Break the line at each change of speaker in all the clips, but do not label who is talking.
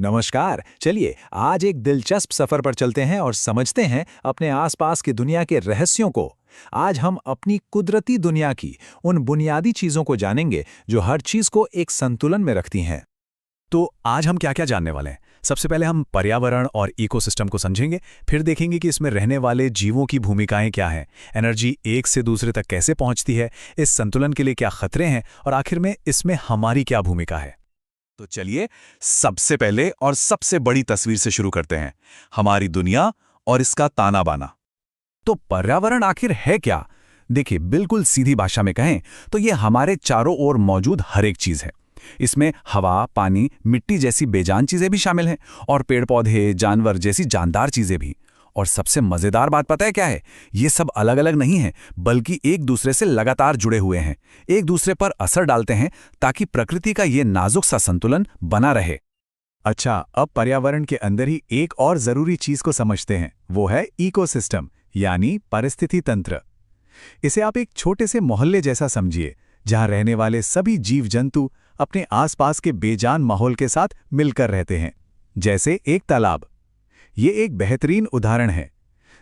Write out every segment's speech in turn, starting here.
नमस्कार। चलिए आज एक दिलचस्प सफर पर चलते हैं और समझते हैं अपने आसपास की दुनिया के रहस्यों को। आज हम अपनी कुदरती दुनिया की उन बुनियादी चीजों को जानेंगे जो हर चीज को एक संतुलन में रखती हैं।
तो आज हम क्या-क्या जानने वाले हैं? सबसे पहले हम पर्यावरण और इकोसिस्टम को समझेंगे, फिर देखेंगे कि इसमें रहने वाले जीवों की भूमिकाएं क्या हैं, एनर्जी एक से दूसरे तक कैसे पहुंचती है, इस संतुलन के लिए क्या खतरे हैं और आखिर में इसमें हमारी क्या भूमिका है।
तो चलिए सबसे पहले और सबसे बड़ी तस्वीर से शुरू करते हैं, हमारी दुनिया और इसका ताना बाना।
तो पर्यावरण आखिर है क्या? देखिए, बिल्कुल सीधी भाषा में कहें तो ये हमारे चारों ओर मौजूद हर एक चीज है। इसमें हवा, पानी, मिट्टी जैसी बेजान चीजें भी शामिल हैं और पेड़-पौधे, जानवर जैसी जानदार चीजें भी। और सबसे मजेदार बात पता है क्या है? ये सब अलग-अलग नहीं हैं, बल्कि एक दूसरे से लगातार जुड़े हुए हैं, एक दूसरे पर असर डालते हैं ताकि प्रकृति का ये नाजुक सा संतुलन बना रहे।
अच्छा, अब पर्यावरण के अंदर ही एक और जरूरी चीज को समझते हैं, वो है इकोसिस्टम यानी परिस्थिति तंत्र। इसे आप एक छोटे से मोहल्ले जैसा समझिए, जहां रहने वाले सभी जीव जंतु अपने आसपास के बेजान माहौल के साथ मिलकर रहते हैं। जैसे एक तालाब, ये एक बेहतरीन उदाहरण है,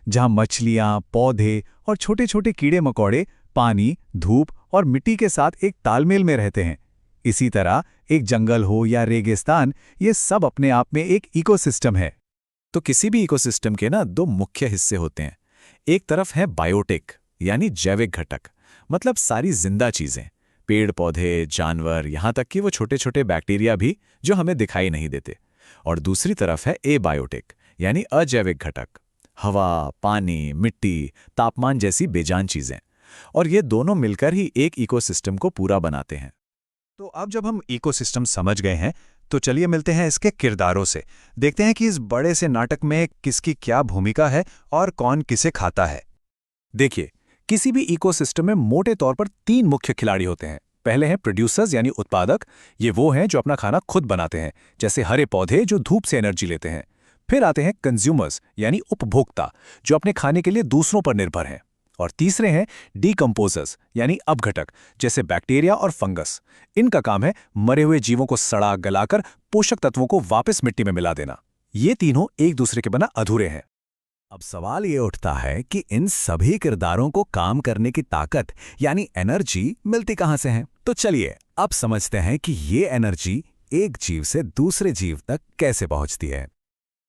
जहां मछलियां, पौधे और छोटे छोटे कीड़े मकोड़े पानी, धूप और मिट्टी के साथ एक तालमेल में रहते हैं। इसी तरह एक जंगल हो या रेगिस्तान, ये सब अपने आप में एक इकोसिस्टम है।
तो किसी भी इकोसिस्टम के ना दो मुख्य हिस्से होते हैं। एक तरफ है बायोटिक यानी जैविक घटक, मतलब सारी जिंदा चीजें, पेड़ पौधे, जानवर, यहाँ तक कि वो छोटे छोटे बैक्टीरिया भी जो हमें दिखाई नहीं देते। और दूसरी तरफ है एबायोटिक यानी अजैविक घटक, हवा, पानी, मिट्टी, तापमान जैसी बेजान चीजें। और ये दोनों मिलकर ही एक इकोसिस्टम को पूरा बनाते हैं।
तो अब जब हम इकोसिस्टम समझ गए हैं, तो चलिए मिलते हैं इसके किरदारों से। देखते हैं कि इस बड़े से नाटक में किसकी क्या भूमिका है और कौन किसे खाता है।
देखिए, किसी भी इकोसिस्टम में मोटे तौर पर तीन मुख्य खिलाड़ी होते हैं। पहले हैं प्रोड्यूसर्स यानी उत्पादक। ये वो हैं जो अपना खाना खुद बनाते हैं, जैसे हरे पौधे जो धूप से एनर्जी लेते हैं। फिर आते हैं कंज्यूमर्स यानी उपभोक्ता, जो अपने खाने के लिए दूसरों पर निर्भर हैं। और तीसरे हैं डीकंपोजर्स यानी अपघटक, जैसे बैक्टीरिया और फंगस। इनका काम है मरे हुए जीवों को सड़ा गलाकर पोषक तत्वों को वापस मिट्टी में मिला देना। ये तीनों एक दूसरे के बिना अधूरे हैं। अब सवाल ये उठता है कि इन सभी किरदारों को काम करने की ताकत यानी एनर्जी मिलती कहां से है। तो चलिए अब समझते हैं कि ये एनर्जी एक जीव से दूसरे जीव तक कैसे पहुंचती है।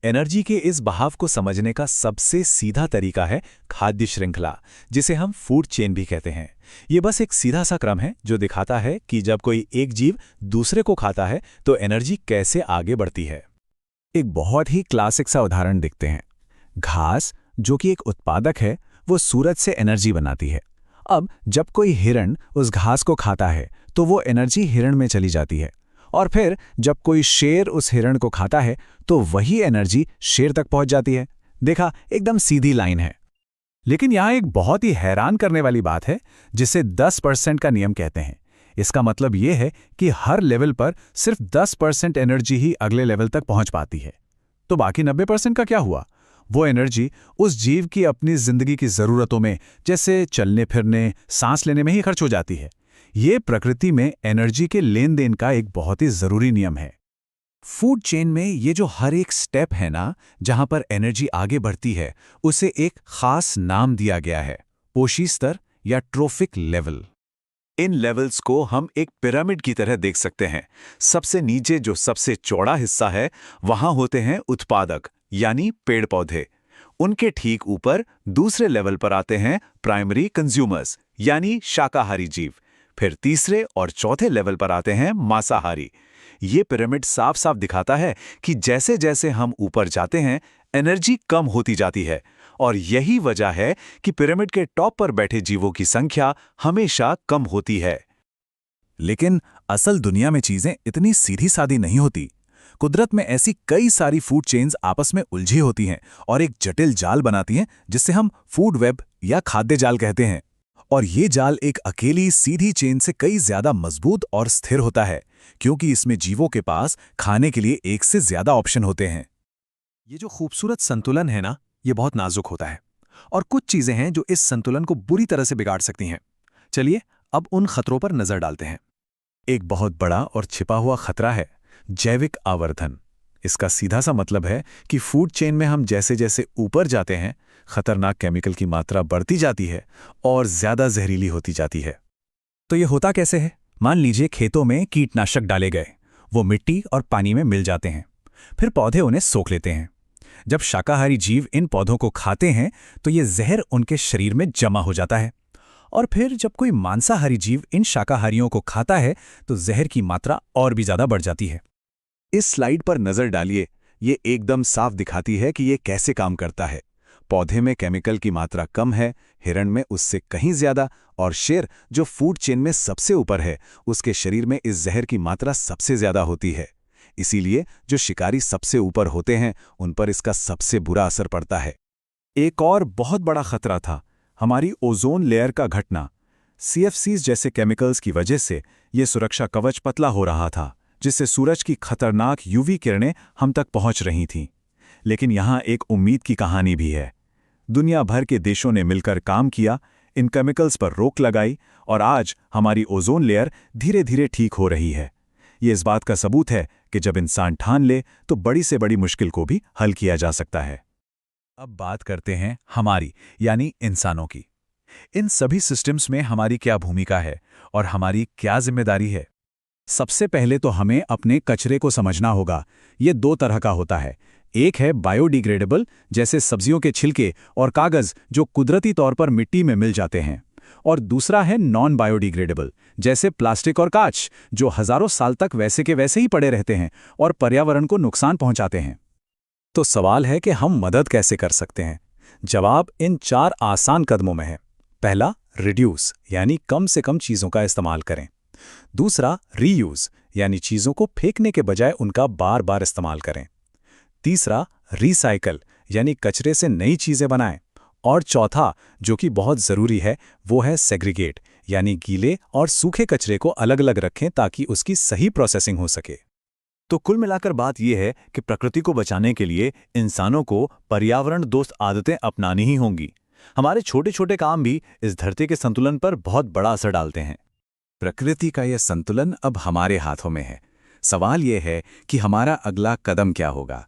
एनर्जी के इस बहाव को समझने का सबसे सीधा तरीका है खाद्य श्रृंखला, जिसे हम फूड चेन भी कहते हैं। ये बस एक सीधा सा क्रम है जो दिखाता है कि जब कोई एक जीव दूसरे को खाता है तो एनर्जी कैसे आगे बढ़ती है।
एक बहुत ही क्लासिक सा उदाहरण देखते हैं। घास, जो कि एक उत्पादक है, वो सूरज से एनर्जी बनाती है। अब जब कोई हिरण उस घास को खाता है तो वो एनर्जी हिरण में चली जाती है, और फिर जब कोई शेर उस हिरण को खाता है तो वही एनर्जी शेर तक पहुंच जाती है। देखा, एकदम सीधी लाइन है। लेकिन यहां एक बहुत ही हैरान करने वाली बात है, जिसे 10% का नियम कहते हैं। इसका मतलब ये है कि हर लेवल पर सिर्फ 10% एनर्जी ही अगले लेवल तक पहुंच पाती है। तो बाकी 90% का क्या हुआ? वो एनर्जी उस जीव की अपनी जिंदगी की जरूरतों में, जैसे चलने फिरने, सांस लेने में ही खर्च हो जाती है। ये प्रकृति में एनर्जी के लेन देन का एक बहुत ही जरूरी नियम है। फूड चेन में ये जो हर एक स्टेप है ना, जहां पर एनर्जी आगे बढ़ती है, उसे एक खास नाम दिया गया है, पोषी स्तर या ट्रोफिक लेवल।
इन लेवल्स को हम एक पिरामिड की तरह देख सकते हैं। सबसे नीचे जो सबसे चौड़ा हिस्सा है, वहां होते हैं उत्पादक यानी पेड़ पौधे। उनके ठीक ऊपर दूसरे लेवल पर आते हैं प्राइमरी कंज्यूमर्स यानी शाकाहारी जीव। फिर तीसरे और चौथे लेवल पर आते हैं मांसाहारी। ये पिरामिड साफ साफ दिखाता है कि जैसे जैसे हम ऊपर जाते हैं, एनर्जी कम होती जाती है। और यही वजह है कि पिरामिड के टॉप पर बैठे जीवों की संख्या हमेशा कम होती है।
लेकिन असल दुनिया में चीजें इतनी सीधी सादी नहीं होती। कुदरत में ऐसी कई सारी फूड चेन्स आपस में उलझी होती हैं और एक जटिल जाल बनाती हैं, जिसे हम फूड वेब या खाद्य जाल कहते हैं। और ये जाल एक अकेली सीधी चेन से कई ज्यादा मजबूत और स्थिर होता है, क्योंकि इसमें जीवों के पास खाने के लिए एक से ज्यादा ऑप्शन होते हैं। ये जो खूबसूरत संतुलन है ना, ये बहुत नाजुक होता है, और कुछ चीजें हैं जो इस संतुलन को बुरी तरह से बिगाड़ सकती हैं। चलिए अब उन खतरों पर नजर डालते हैं। एक बहुत बड़ा और छिपा हुआ खतरा है जैविक आवर्धन।
इसका सीधा सा मतलब है कि फूड चेन में हम जैसे जैसे ऊपर जाते हैं, खतरनाक केमिकल की मात्रा बढ़ती जाती है और ज्यादा जहरीली होती जाती है।
तो ये होता कैसे है? मान लीजिए खेतों में कीटनाशक डाले गए, वो मिट्टी और पानी में मिल जाते हैं, फिर पौधे उन्हें सोख लेते हैं। जब शाकाहारी जीव इन पौधों को खाते हैं तो ये जहर उनके शरीर में जमा हो जाता है, और फिर जब कोई मांसाहारी जीव इन शाकाहारियों को खाता है तो जहर की मात्रा और भी ज्यादा बढ़ जाती है।
इस स्लाइड पर नजर डालिए, ये एकदम साफ दिखाती है कि ये कैसे काम करता है। पौधे में केमिकल की मात्रा कम है, हिरण में उससे कहीं ज्यादा, और शेर जो फूड चेन में सबसे ऊपर है, उसके शरीर में इस जहर की मात्रा सबसे ज्यादा होती है। इसीलिए जो शिकारी सबसे ऊपर होते हैं उन पर इसका सबसे बुरा असर पड़ता है। एक और बहुत बड़ा खतरा था हमारी ओजोन लेयर का घटना। CFCs जैसे केमिकल्स की वजह से ये सुरक्षा कवच पतला हो रहा था, जिससे सूरज की खतरनाक UV किरणें हम तक पहुंच रही थीं। लेकिन यहाँ एक उम्मीद की कहानी भी है। दुनिया भर के देशों ने मिलकर काम किया, इन केमिकल्स पर रोक लगाई, और आज हमारी ओजोन लेयर धीरे धीरे ठीक हो रही है। ये इस बात का सबूत है कि जब इंसान ठान ले तो बड़ी से बड़ी मुश्किल को भी हल किया जा सकता है। अब बात करते हैं हमारी, यानी इंसानों की। इन सभी सिस्टम्स में हमारी क्या भूमिका है और हमारी क्या जिम्मेदारी है?
सबसे पहले तो हमें अपने कचरे को समझना होगा। ये दो तरह का होता है। एक है बायोडिग्रेडेबल, जैसे सब्जियों के छिलके और कागज जो कुदरती तौर पर मिट्टी में मिल जाते हैं, और दूसरा है नॉन बायोडिग्रेडेबल, जैसे प्लास्टिक और कांच जो हजारों साल तक वैसे के वैसे ही पड़े रहते हैं और पर्यावरण को नुकसान पहुंचाते हैं। तो सवाल है कि हम मदद कैसे कर सकते हैं? जवाब इन 4 आसान कदमों में है। पहला, रिड्यूस, यानी कम से कम चीज़ों का इस्तेमाल करें। दूसरा, रीयूज, यानी चीज़ों को फेंकने के बजाय उनका बार बार इस्तेमाल करें। तीसरा, रिसाइकल, यानी कचरे से नई चीज़ें बनाएं। और चौथा, जो कि बहुत ज़रूरी है, वो है सेग्रीगेट, यानी गीले और सूखे कचरे को अलग अलग रखें ताकि उसकी सही प्रोसेसिंग हो सके।
तो कुल मिलाकर बात यह है कि प्रकृति को बचाने के लिए इंसानों को पर्यावरण दोस्त आदतें अपनानी ही होंगी। हमारे छोटे छोटे काम भी इस धरती के संतुलन पर बहुत बड़ा असर डालते हैं।
प्रकृति का यह संतुलन अब हमारे हाथों में है। सवाल यह है कि हमारा अगला कदम क्या होगा।